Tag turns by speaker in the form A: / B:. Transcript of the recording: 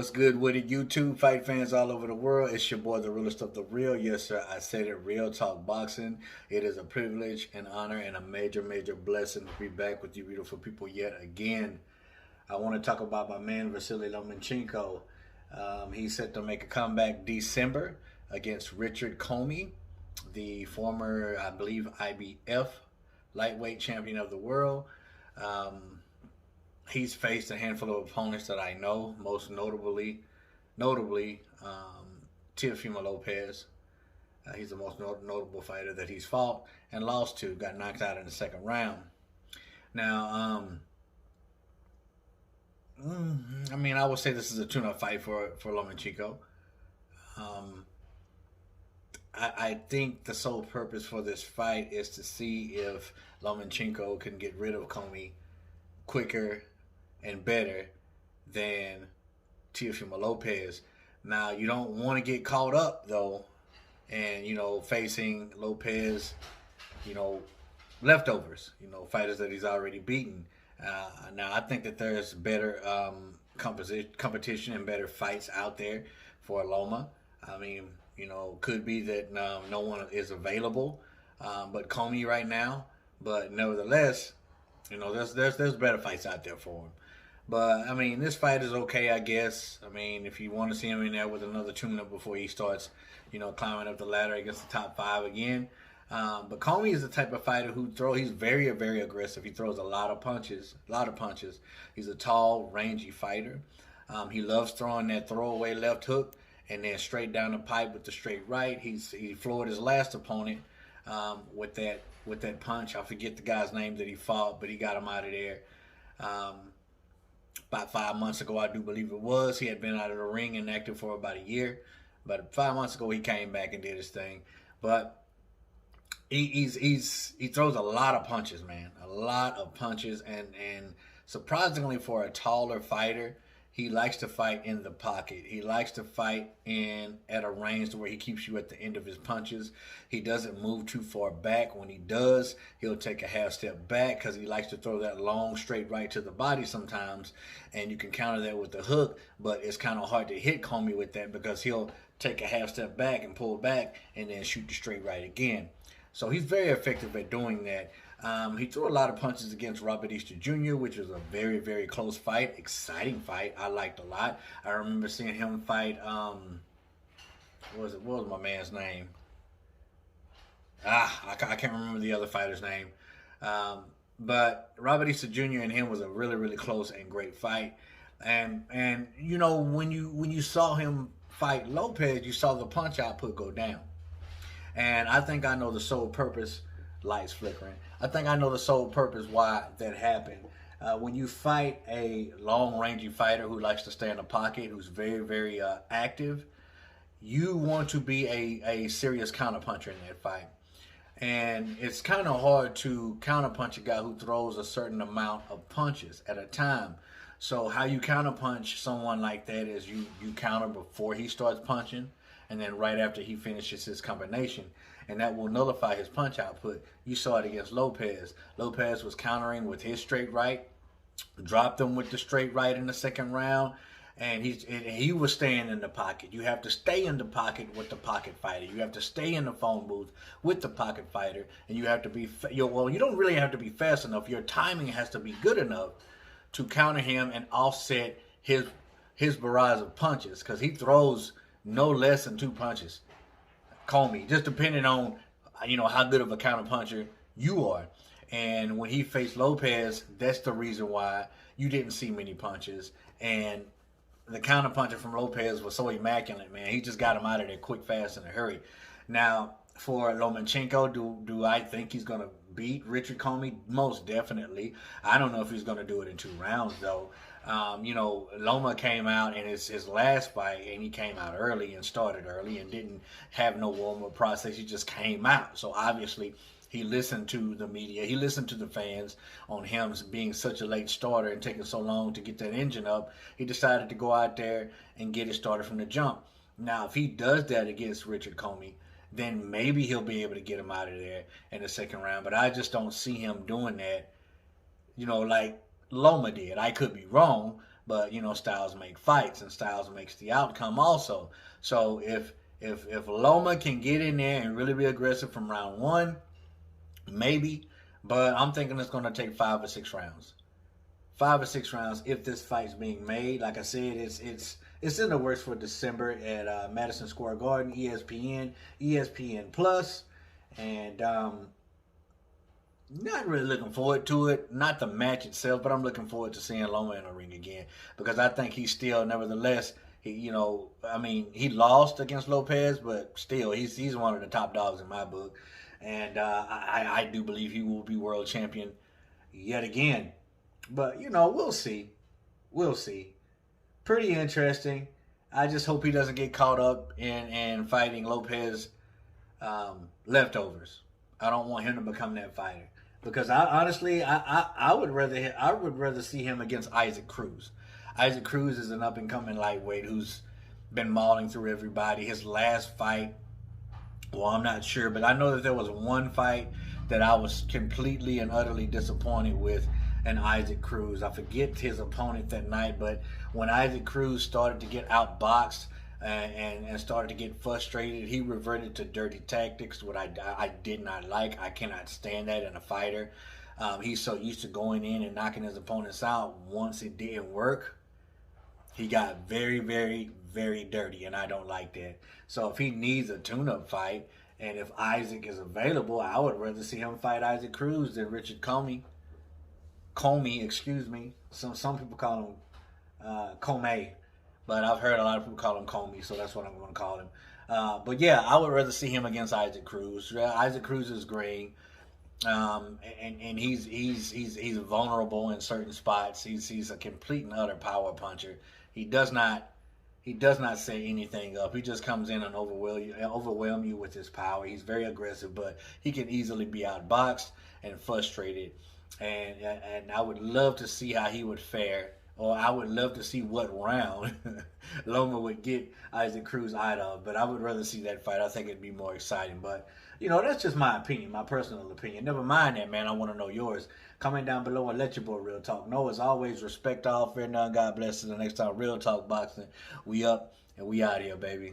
A: What's good with it, YouTube fight fans all over the world? It's your boy, the realest of the real. Yes, sir, I said it, Real Talk Boxing. It is a privilege, an honor, and a major, major blessing to be back with you beautiful people yet again. I want to talk about my man, Vasiliy Lomachenko. He's set to make a comeback December against Richard Commey, the former, I believe, IBF lightweight champion of the world. He's faced a handful of opponents that I know, most notably, Teofimo Lopez. He's the most notable fighter that he's fought and lost to. Got knocked out in the second round. Now, I would say this is a tune-up fight for Lomachenko. I think the sole purpose for this fight is to see if Lomachenko can get rid of Commey quicker and better than Teofimo Lopez. Now, you don't want to get caught up, though, and, facing Lopez, leftovers, fighters that he's already beaten. Now, I think that there's better competition and better fights out there for Loma. Could be that no one is available but Commey right now. But nevertheless, there's better fights out there for him. But, this fight is okay, I guess. If you want to see him in there with another tune-up before he starts, climbing up the ladder against the top 5 again. But Commey is the type of fighter he's very, very aggressive. He throws a lot of punches. He's a tall, rangy fighter. He loves throwing that throwaway left hook and then straight down the pipe with the straight right. He floored his last opponent with that punch. I forget the guy's name that he fought, but he got him out of there. About 5 months ago, I do believe it was. He had been out of the ring and active for about a year. But 5 months ago, he came back and did his thing. But he throws a lot of punches, man. A lot of punches. And surprisingly for a taller fighter, he likes to fight in the pocket. He likes to fight at a range to where he keeps you at the end of his punches. He doesn't move too far back. When he does, he'll take a half step back because he likes to throw that long straight right to the body sometimes. And you can counter that with the hook, but it's kind of hard to hit Commey with that because he'll take a half step back and pull back and then shoot the straight right again. So he's very effective at doing that. He threw a lot of punches against Robert Easter Jr., which was a very, very close fight, exciting fight. I liked a lot. I remember seeing him fight, what was my man's name? I can't remember the other fighter's name. But Robert Easter Jr. and him was a really, really close and great fight. And when you saw him fight Lopez, you saw the punch output go down. And I think I know the sole purpose. Lights flickering. I think I know the sole purpose why that happened. When you fight a long, rangy fighter who likes to stay in the pocket, who's very, very active, you want to be a serious counterpuncher in that fight. And it's kind of hard to counterpunch a guy who throws a certain amount of punches at a time. So how you counterpunch someone like that is you counter before he starts punching, and then right after he finishes his combination. And that will nullify his punch output. You saw it against Lopez. Lopez was countering with his straight right, dropped him with the straight right in the second round, and he was staying in the pocket. You have to stay in the pocket with the pocket fighter. You have to stay in the phone booth with the pocket fighter, and you have to be, you don't really have to be fast enough. Your timing has to be good enough to counter him and offset his barrage of punches, because he throws no less than 2 punches. Commey, just depending on how good of a counterpuncher you are. And when he faced Lopez, that's the reason why you didn't see many punches. And the counterpuncher from Lopez was so immaculate, man. He just got him out of there quick, fast, in a hurry. Now, for Lomachenko, do I think he's going to beat Richard Commey? Most definitely. I don't know if he's going to do it in 2 rounds, though. Loma came out in his last fight, and he came out early and started early and didn't have no warm-up process. He just came out. So obviously he listened to the media. He listened to the fans on him being such a late starter and taking so long to get that engine up. He decided to go out there and get it started from the jump. Now, if he does that against Richard Commey, then maybe he'll be able to get him out of there in the second round. But I just don't see him doing that, like Loma did. I could be wrong, But you know, styles make fights, and styles makes the outcome also. So if Loma can get in there and really be aggressive from round one, maybe. But I'm thinking it's going to take 5 or 6 rounds. 5 or 6 rounds if this fight's being made. Like I said, it's in the works for December at Madison Square Garden, ESPN, ESPN Plus, and not really looking forward to it. Not the match itself, but I'm looking forward to seeing Loma in the ring again because I think he's still, nevertheless, I mean, he lost against Lopez, but still, he's one of the top dogs in my book, and I do believe he will be world champion yet again. But we'll see, we'll see. Pretty interesting. I just hope he doesn't get caught up in fighting Lopez leftovers. I don't want him to become that fighter because I would rather see him against Isaac Cruz. Isaac Cruz is an up and coming lightweight who's been mauling through everybody. His last fight, well, I'm not sure, but I know that there was one fight that I was completely and utterly disappointed with, and Isaac Cruz. I forget his opponent that night, but when Isaac Cruz started to get outboxed and started to get frustrated, he reverted to dirty tactics, what I did not like. I cannot stand that in a fighter. He's so used to going in and knocking his opponents out. Once it didn't work, he got very, very, very dirty, and I don't like that. So if he needs a tune-up fight, and if Isaac is available, I would rather see him fight Isaac Cruz than Richard Commey. Commey, excuse me. Some people call him Commey, but I've heard a lot of people call him Commey, so that's what I'm going to call him. But yeah, I would rather see him against Isaac Cruz. Isaac Cruz is green, and he's vulnerable in certain spots. He's a complete and utter power puncher. He does not set anything up. He just comes in and overwhelm you with his power. He's very aggressive, but he can easily be outboxed and frustrated. And I would love to see how he would fare, or I would love to see what round Loma would get Isaac Cruz out of. But I would rather see that fight. I think it'd be more exciting. But that's just my opinion, my personal opinion. Never mind that, man. I want to know yours. Comment down below and let your boy Real Talk know. As always, respect all, fear none, God bless. Until the next time, Real Talk Boxing. We up and we out here, baby.